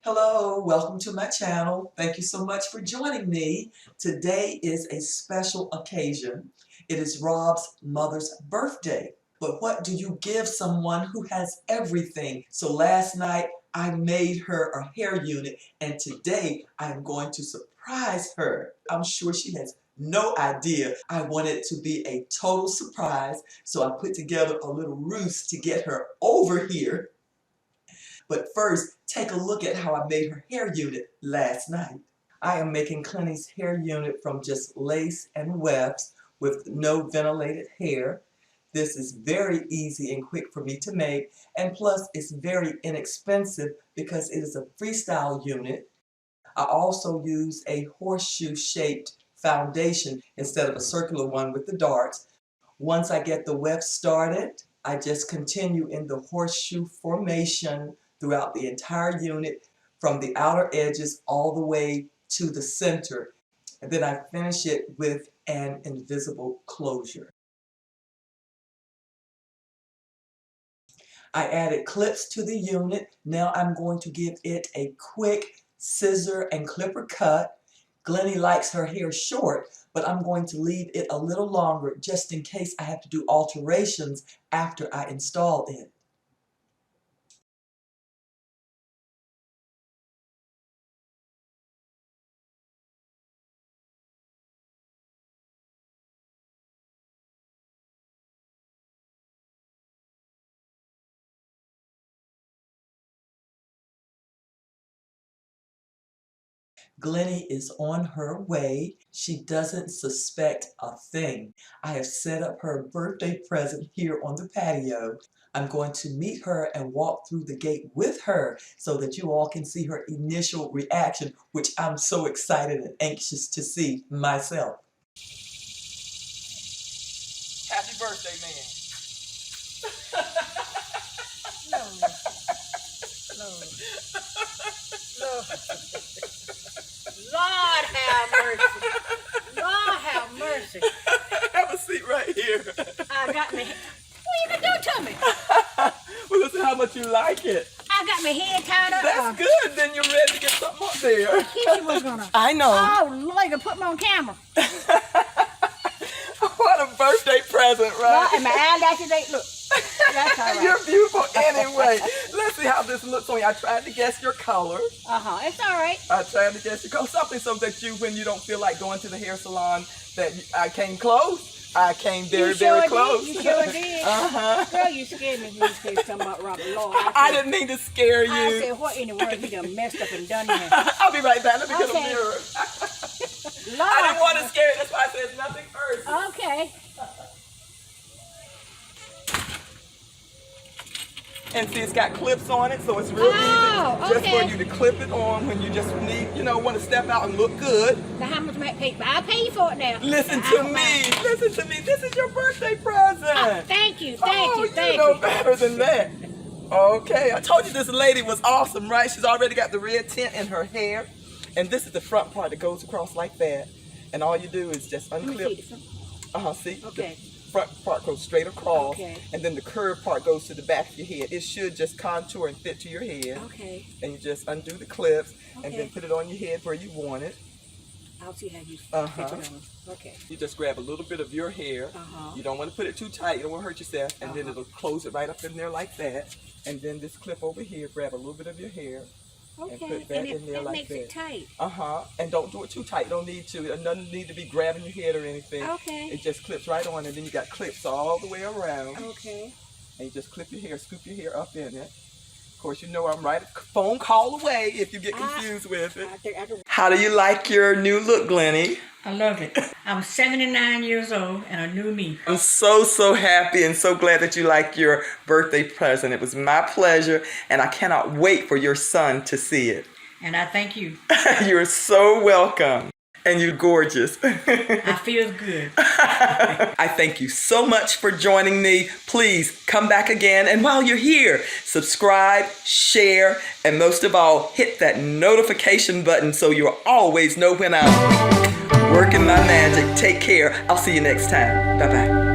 Hello, welcome to my channel. Thank you so much for joining me. Today is a special occasion. It is Rob's mother's birthday. But what do you give someone who has everything? So last night I made her a hair unit and today I am going to surprise her. I'm sure she has no idea. I wanted it to be a total surprise, so I put together a little ruse to get her over here. But first, take a look at how I made her hair unit last night. I am making Clenny's hair unit from just lace and wefts with no ventilated hair. This is very easy and quick for me to make, and plus it's very inexpensive because it is a freestyle unit. I also use a horseshoe-shaped foundation instead of a circular one with the darts. Once I get the weft started, I just continue in the horseshoe formation throughout the entire unit from the outer edges all the way to the center. And then I finish it with an invisible closure. I added clips to the unit. Now I'm going to give it a quick scissor and clipper cut. Glenny likes her hair short, but I'm going to leave it a little longer just in case I have to do alterations after I install it. Glenny is on her way. She doesn't suspect a thing. I have set up her birthday present here on the patio. I'm going to meet her and walk through the gate with her so that you all can see her initial reaction, which I'm so excited and anxious to see myself. Happy birthday, man. Lord have mercy. Lord have mercy. Have a seat right here. I got me. What you gonna do to me? Well, listen how much you like it. I got my head tied up. That's good. Then you're ready to get something up there. Keisha was gonna. I know. Oh, Lord, you put me on camera. What a birthday present, right? Lord, and my eyelashes ain't look. That's all right. You're beautiful anyway. Let's see how this looks on you. I tried to guess your color. It's all right. I tried to guess your color. Something so that you, when you don't feel like going to the hair salon, that I came close. I came very close. Did. You sure did. Girl, you scared me when you said something about Robert Lord. I didn't mean to scare you. I said, what in the world you done messed up and done here? I'll be right back. Let me get a mirror. Lord. I didn't want to scare you. That's why I said nothing first. Okay. And see, it's got clips on it, so it's real easy just for you to clip it on when you just need, want to step out and look good. Now, how much might pay? I'll pay you for it now. Listen to me. Listen to me. This is your birthday present. Oh, thank you. Thank you. You know better than that. Okay, I told you this lady was awesome, right? She's already got the red tint in her hair. And this is the front part that goes across like that. And all you do is just unclip. See? Okay. The front part goes straight across. Okay. And then the curved part goes to the back of your head. It should just contour and fit to your head. Okay. And you just undo the clips and Okay. then put it on your head where you want it. I'll see how you Uh-huh. fit it on. Okay. You just grab a little bit of your hair. You don't want to put it too tight. You don't want to hurt yourself. And then it'll close it right up in there like that. And then this clip over here, grab a little bit of your hair. Okay. And put that in there like that. Makes it tight. And don't do it too tight. Don't need to. It doesn't need to be grabbing your head or anything. Okay. It just clips right on, and then you got clips all the way around. Okay. And you just clip your hair, scoop your hair up in it. Of course, you know I'm right a phone call away if you get confused with it. How do you like your new look, Glenny? I love it. I'm 79 years old and a new me. I'm so happy and so glad that you like your birthday present. It was my pleasure, and I cannot wait for your son to see it. And I thank you. You're so welcome. And you're gorgeous. I feel good. I thank you so much for joining me. Please come back again. And while you're here, subscribe, share, and most of all, hit that notification button so you'll always know when I'm working my magic. Take care. I'll see you next time. Bye-bye.